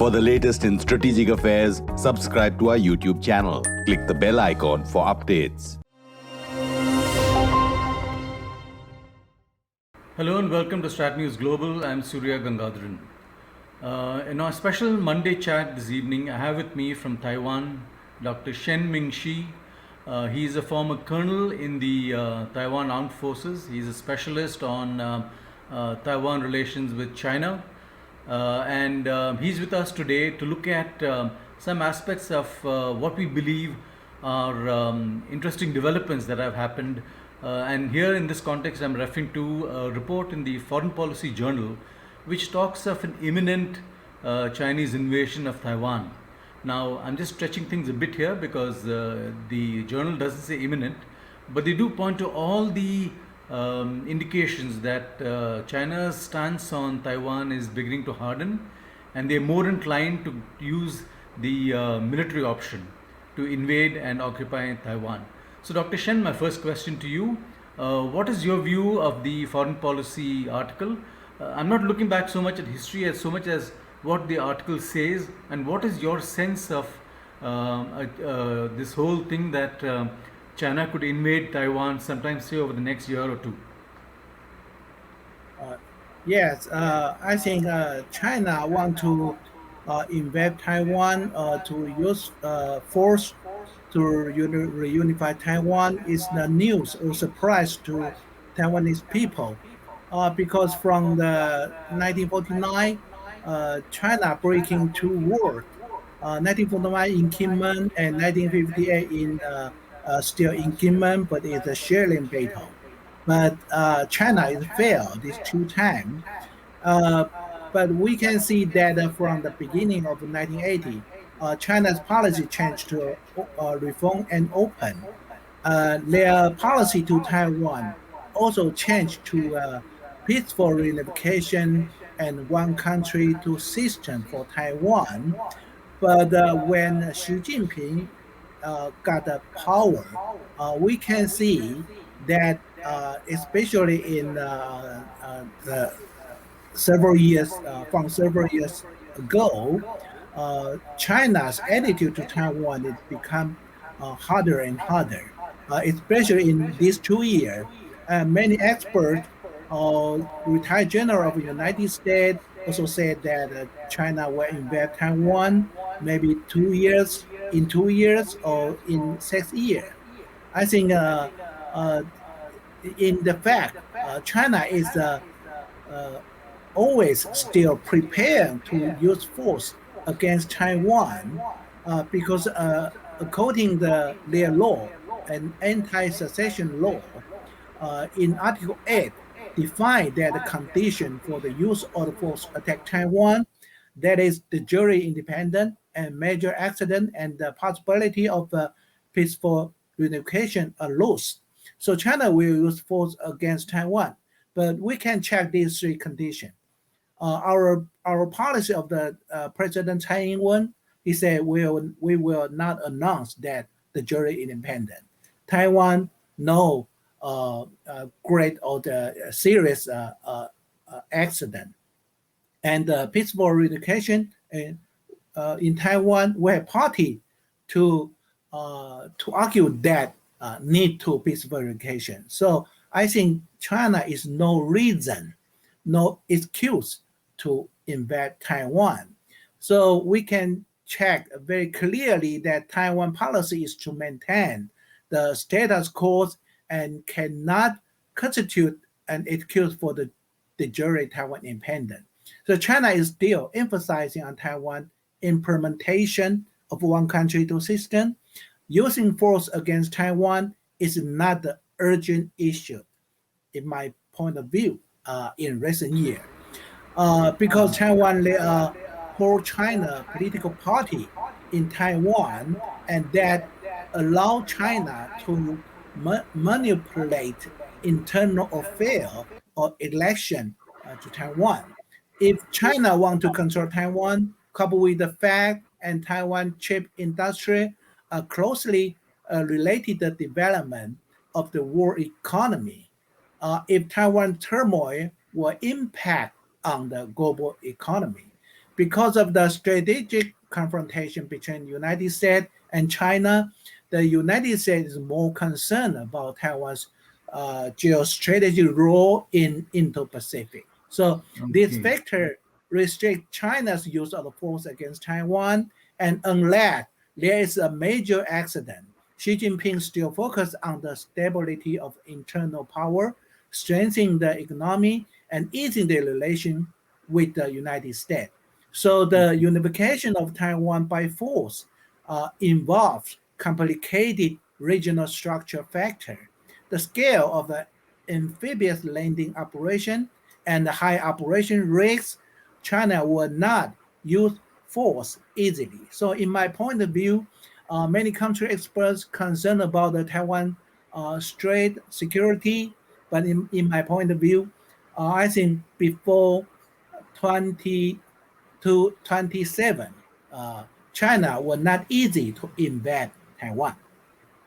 For the latest in strategic affairs, subscribe to our YouTube channel. Click the bell icon for updates. Hello and welcome to StratNewsGlobal. I'm Surya Gangadharan. In our special Monday chat this evening, I have with me from Taiwan Dr. Shen Ming-Shi. He is a former colonel in the Taiwan Armed Forces. He's a specialist on Taiwan relations with China. And he's with us today to look at some aspects of what we believe are interesting developments that have happened. And here in this context, I'm referring to a report in the Foreign Policy Journal, which talks of an imminent Chinese invasion of Taiwan. Now, I'm just stretching things a bit here because the journal doesn't say imminent, but they do point to all the indications that China's stance on Taiwan is beginning to harden, and they're more inclined to use the military option to invade and occupy Taiwan. So, Dr. Shen, my first question to you, what is your view of the foreign policy article? I'm not looking back so much at history as so much as what the article says, and what is your sense of this whole thing that China could invade Taiwan sometime, say, over the next year or two? Yes, I think China want to invade Taiwan to use force to reunify Taiwan is the news or surprise to Taiwanese people, because from the 1949, China breaking two wars, 1949 in Kinmen and 1958 in still in Kinmen, but it's a sharing battle. But China is failed these two times. But we can see that from the beginning of 1980, China's policy changed to reform and open. Their policy to Taiwan also changed to peaceful reunification and one country, two system for Taiwan. But when Xi Jinping got the power, we can see that especially in the several years ago, China's attitude to Taiwan has become harder and harder, especially in these 2 years. Many experts, retired general of the United States, also said that China will invade Taiwan maybe 2 years, in 2 years, or in 6 years. I think in the fact, China is always still prepared to use force against Taiwan, because according to their law, an anti-secession law, in Article 8, define that the condition for the use of the force attack Taiwan, that is the jury independent and major accident and the possibility of peaceful reunification are lost. So China will use force against Taiwan, but we can check these three conditions. Our policy of the President Tsai Ing-wen, he said we will not announce that the jury independent. Taiwan no great or the serious accident, and peaceful reunification in Taiwan. We have party to argue that need to peaceful reunification. So I think China is no reason, no excuse to invade Taiwan. So we can check very clearly that Taiwan policy is to maintain the status quo and cannot constitute an excuse for the de jure Taiwan independence. So China is still emphasizing on Taiwan implementation of one country, two system. Using force against Taiwan is not the urgent issue, in my point of view, in recent years. Because Taiwan, there are pro-China political party in Taiwan, and that allow China to manipulate internal affairs or election to Taiwan. If China want to control Taiwan, coupled with the fact and Taiwan chip industry are closely related to the development of the world economy, if Taiwan turmoil will impact on the global economy, because of the strategic confrontation between United States and China, the United States is more concerned about Taiwan's geostrategic role in Indo-Pacific. So this Okay. factor restrict China's use of force against Taiwan, and unless there is a major accident, Xi Jinping still focused on the stability of internal power, strengthening the economy, and easing the relation with the United States. So the unification of Taiwan by force involves complicated regional structure factor, the scale of the amphibious landing operation, and the high operation risks. China will not use force easily. So in my point of view, many country experts concerned about the Taiwan Strait security, but in my point of view, I think before 20 to 27, China was not easy to invade Taiwan.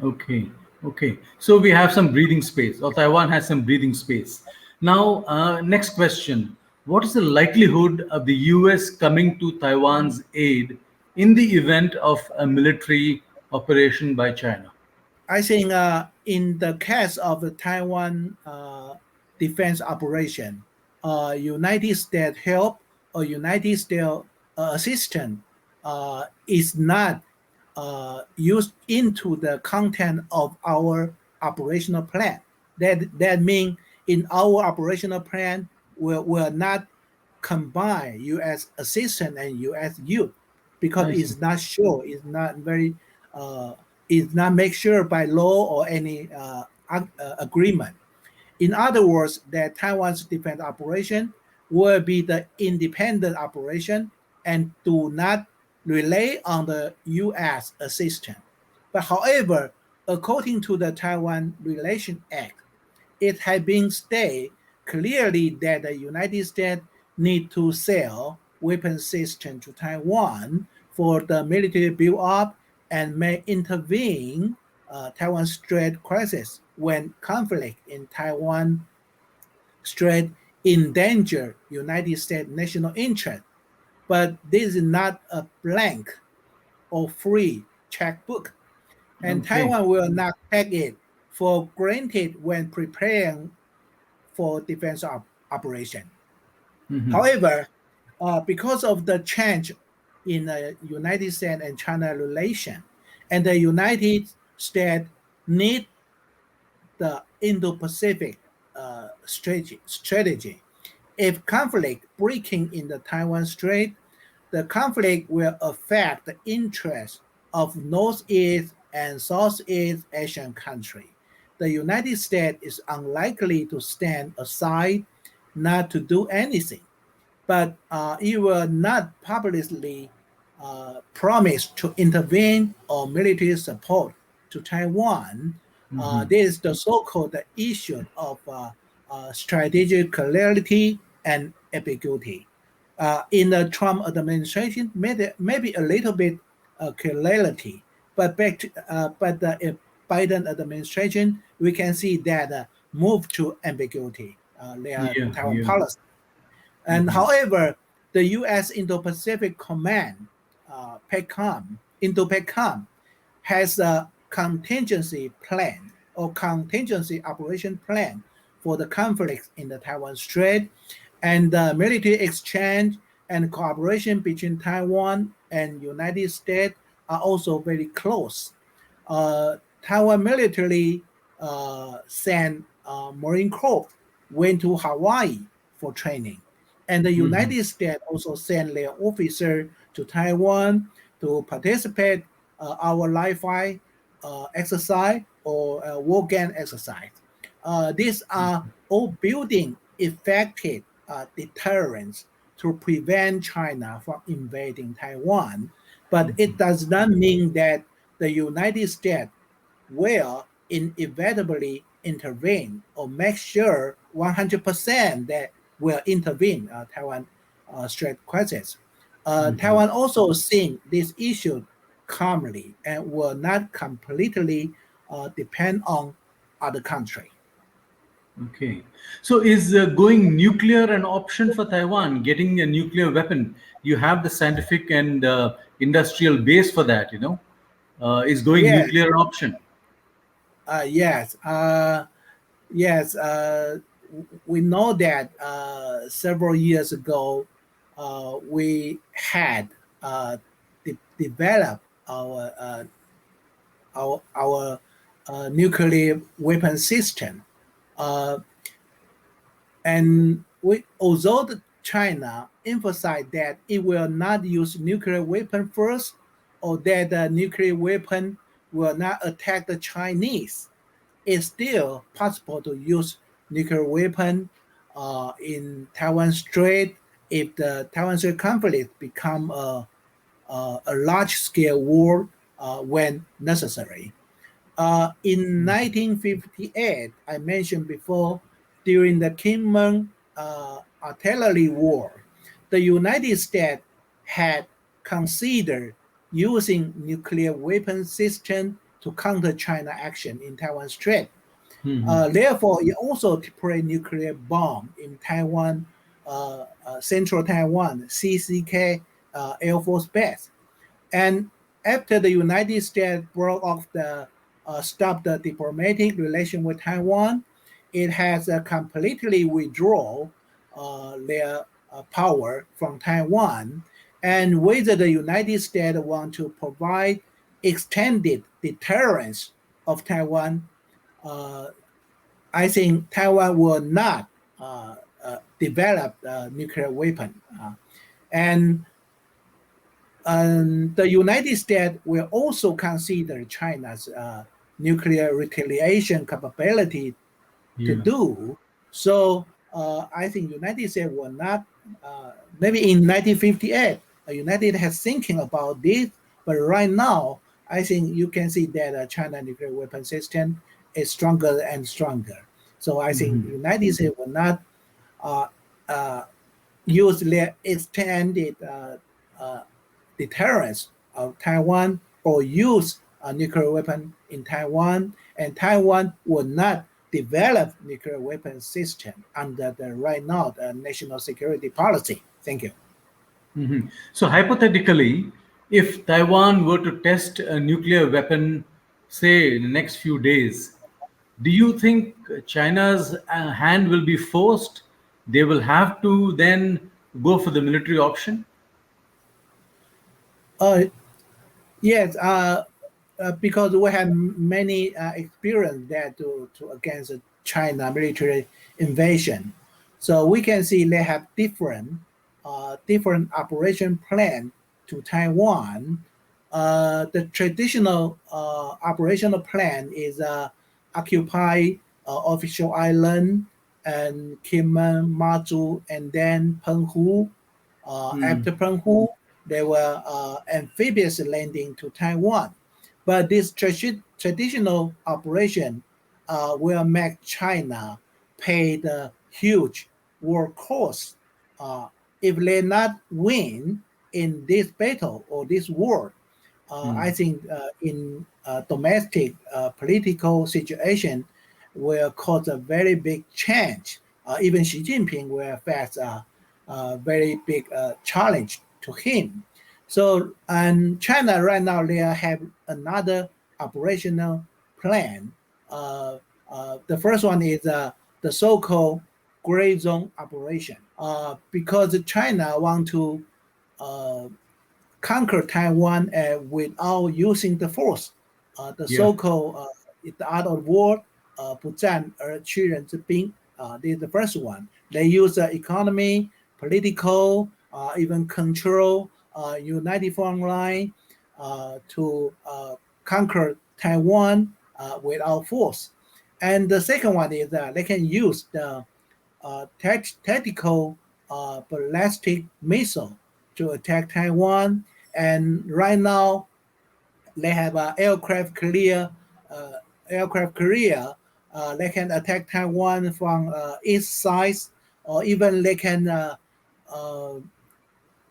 Okay, okay. So we have some breathing space, or Taiwan has some breathing space. Now, next question. What is the likelihood of the US coming to Taiwan's aid in the event of a military operation by China? I think in the case of the Taiwan defense operation, United States help or United States assistance is not used into the content of our operational plan. That means in our operational plan, we will not combine U.S. assistance and U.S. youth because I see. it's not sure, it's not very, it's not make sure by law or any agreement. In other words, that Taiwan's defense operation will be the independent operation and do not rely on the U.S. assistance. But however, according to the Taiwan Relation Act, it has been stated clearly that the United States need to sell weapon systems to Taiwan for the military build-up and may intervene Taiwan Strait crisis when conflict in Taiwan Strait endanger United States national interest. But this is not a blank or free checkbook, and Okay. Taiwan will not take it for granted when preparing for defense operation. Mhm. However, because of the change in the United States and China relation, and the United States need the Indo-Pacific strategy. If conflict breaking in the Taiwan Strait, the conflict will affect the interests of Northeast and Southeast Asian countries. The United States is unlikely to stand aside, not to do anything, but it will not publicly promise to intervene or military support to Taiwan. Mhm. This is the so-called issue of strategic clarity and ambiguity. In the Trump administration, maybe a little bit clarity, but but the Biden administration, we can see that move to ambiguity. Their Yeah, Taiwan yeah. policy. And Mhm. however, the U.S. Indo-Pacific Command, Indo-PACOM, has a contingency plan or contingency operation plan for the conflicts in the Taiwan Strait, and the military exchange and cooperation between Taiwan and United States are also very close. Taiwan military sent Marine Corps went to Hawaii for training, and the Mhm. United States also sent their officer to Taiwan to participate our live fire exercise or war game exercise. These are all building effective deterrents to prevent China from invading Taiwan, but it does not mean that the United States will inevitably intervene or make sure 100% that will intervene Taiwan Strait crisis. Mhm. Taiwan also seeing this issue calmly and will not completely depend on other country. Okay. So is going nuclear an option for Taiwan, getting a nuclear weapon? You have the scientific and industrial base for that, Is going Yes, nuclear an option? yes, yes. We know that several years ago, we had developed our nuclear weapon system. Uh, And although China emphasized that it will not use nuclear weapon first, or that the nuclear weapon will not attack the Chinese, it's still possible to use nuclear weapon in Taiwan Strait if the Taiwan Strait conflict become a large-scale war when necessary. In 1958, I mentioned before, during the Kinmen artillery war, the United States had considered using nuclear weapon system to counter China action in Taiwan Strait. Mhm. Therefore, it also deployed nuclear bomb in Taiwan, Central Taiwan, CCK Air Force Base. And after the United States broke off the stopped the diplomatic relation with Taiwan, it has completely withdrawn their power from Taiwan. And whether the United States want to provide extended deterrence of Taiwan, uh, I think Taiwan will not develop a nuclear weapon. And the United States will also consider China's nuclear retaliation capability to Yeah. do. So I think United States will not, maybe in 1958, United has thinking about this, but right now, I think you can see that China nuclear weapon system is stronger and stronger. So I think Mhm. United States will not uh, uh, use their extended uh, deterrence of Taiwan or use a nuclear weapon in Taiwan, and Taiwan will not develop nuclear weapon system under the right now the national security policy. Thank you. Mhm. So hypothetically, if Taiwan were to test a nuclear weapon, say in the next few days, do you think China's hand will be forced? They will have to then go for the military option? Uh, yes, because we have many experience there to against China military invasion, so we can see they have different operation plan to Taiwan. The traditional operational plan is occupy official island and Kinmen, Mazu, and then Penghu. Hmm. After Penghu, there were amphibious landing to Taiwan. But this traditional operation will make China pay the huge war cost uh, if they not win in this battle or this war. Hmm. I think in domestic political situation will cause a very big change. Even Xi Jinping will face a very big challenge to him. So, and China right now, they have another operational plan. Uh, the first one is the so-called gray zone operation. Because China want to uh, conquer Taiwan without using the force. The Yeah. so-called the art of war, 不战而屈人之兵. This is the first one. They use economy, political, even control, united front line to conquer Taiwan without force. And the second one is they can use the tactical ballistic missile to attack Taiwan. And right now, they have uh, aircraft carrier. They can attack Taiwan from east side, or even they can uh,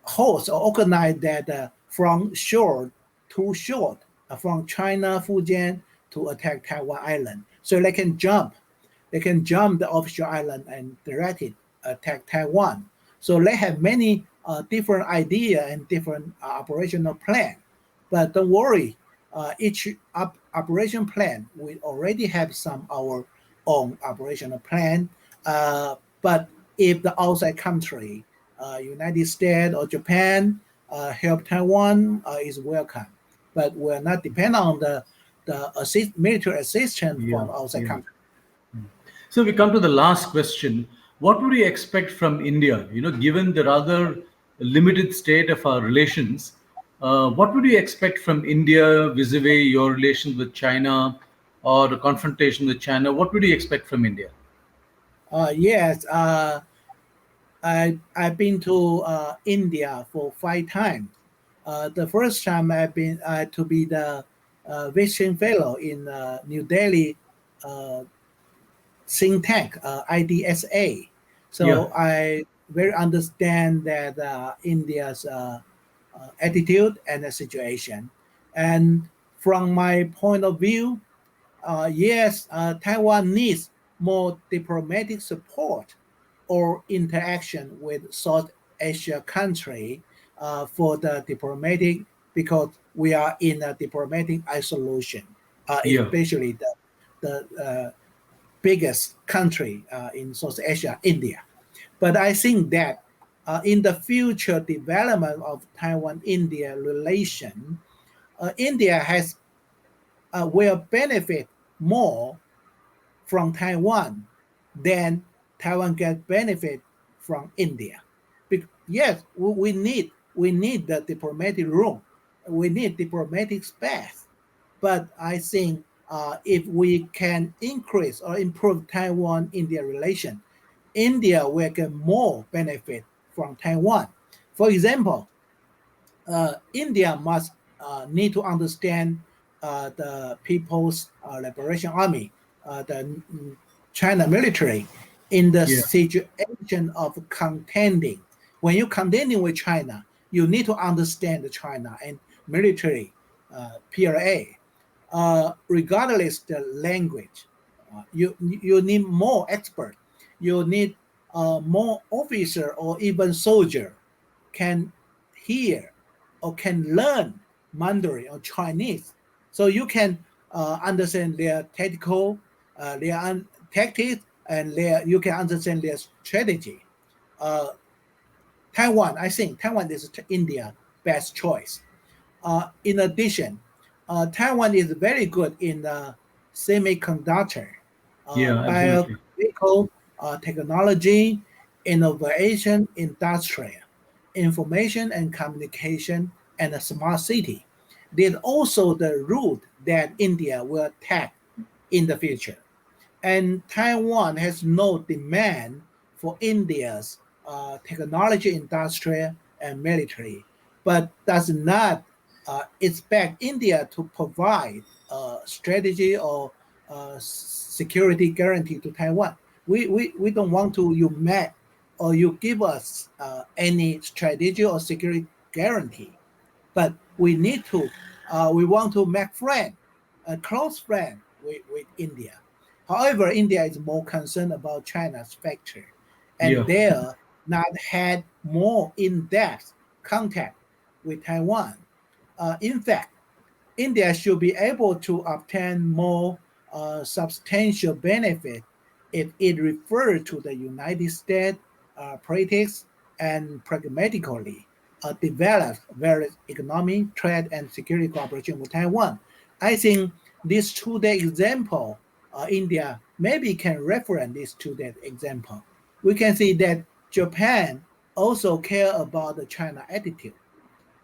host or organize that from shore to shore, from China, Fujian, to attack Taiwan Island. So they can jump. they can jump the offshore island and directly attack Taiwan. So they have many different idea and different operational plan. But don't worry, each operation plan, we already have some our own operational plan. But if the outside country, United States or Japan, help Taiwan, is welcome. But we're not depend on the military assistance Yeah, from outside yeah. country. So we come to the last question. What would you expect from India? Given the rather limited state of our relations, what would you expect from India vis-a-vis your relations with China or the confrontation with China? What would you expect from India? Yes, I've been to India for 5 times. The first time I've been to be the visiting fellow in New Delhi uh, think tank, IDSA. Yeah, So I very understand that India's attitude and the situation. And from my point of view, yes, Taiwan needs more diplomatic support or interaction with South Asia country for the diplomatic, because we are in a diplomatic isolation, yeah, especially the biggest country in South Asia, India. But I think that in the future development of Taiwan-India relation, India has will benefit more from Taiwan than Taiwan get benefit from India. Yes, we need the diplomatic room, we need diplomatic space, but I think if we can increase or improve Taiwan-India relation, India will get more benefit from Taiwan. For example, India must need to understand the People's Liberation Army, the China military, in the yeah, situation of contending. When you're contending with China, you need to understand the China and military, PLA, regardless the language. You need more expert. You need more officer or even soldier can hear or can learn Mandarin or Chinese, so you can understand their tactical, tactics, and you can understand their strategy. Uh, Taiwan, I think Taiwan is India best choice. In addition, Taiwan is very good in semiconductor, yeah, absolutely. biomedical technology, innovation, industrial, information and communication, and a smart city. There's also the route that India will take in the future. And Taiwan has no demand for India's technology industry and military, but does not expect India to provide strategy or security guarantee to Taiwan. We don't want to you met or you give us any strategy or security guarantee, but we want to make friend, a close friend with India. However, India is more concerned about China's factor, and Yeah, there not had more in-depth contact with Taiwan. In fact, India should be able to obtain more substantial benefit if it referred to the United States politics and pragmatically develop various economic, trade, and security cooperation with Taiwan. I think this two-day example, India maybe can reference this two-day example. We can see that Japan also care about the China attitude,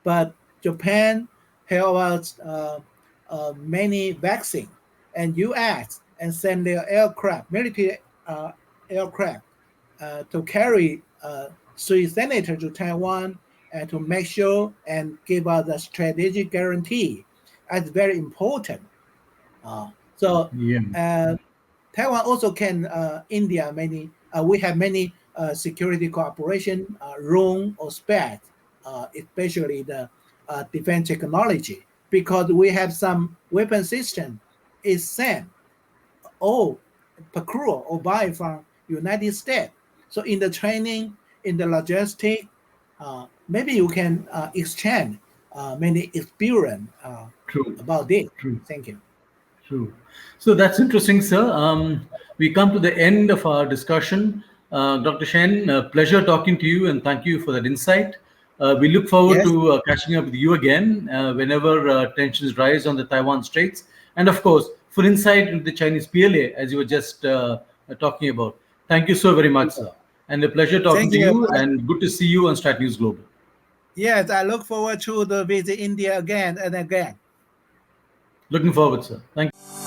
but Japan has many vaccines, and U.S. and send their aircraft, military aircraft, to carry 3 senators to Taiwan and to make sure and give us a strategic guarantee. That's very important. So yeah, uh, Taiwan also can India many. We have many security cooperation room or space, especially the defense technology, because we have some weapon system is same. Oh, procure or buy from United States. So in the training, in the logistic, maybe you can exchange many experience True. about this. True. Thank you. True. So that's interesting, sir. We come to the end of our discussion. Dr. Shen, pleasure talking to you and thank you for that insight. We look forward Yes, to catching up with you again whenever tensions rise on the Taiwan Straits. And of course, for insight into the Chinese PLA, as you were just talking about. Thank you so very much, sir. And a pleasure talking thank to you. you and good to see you on StratNews Global. Yes, I look forward to the visit India again and again. Looking forward, sir. Thank you.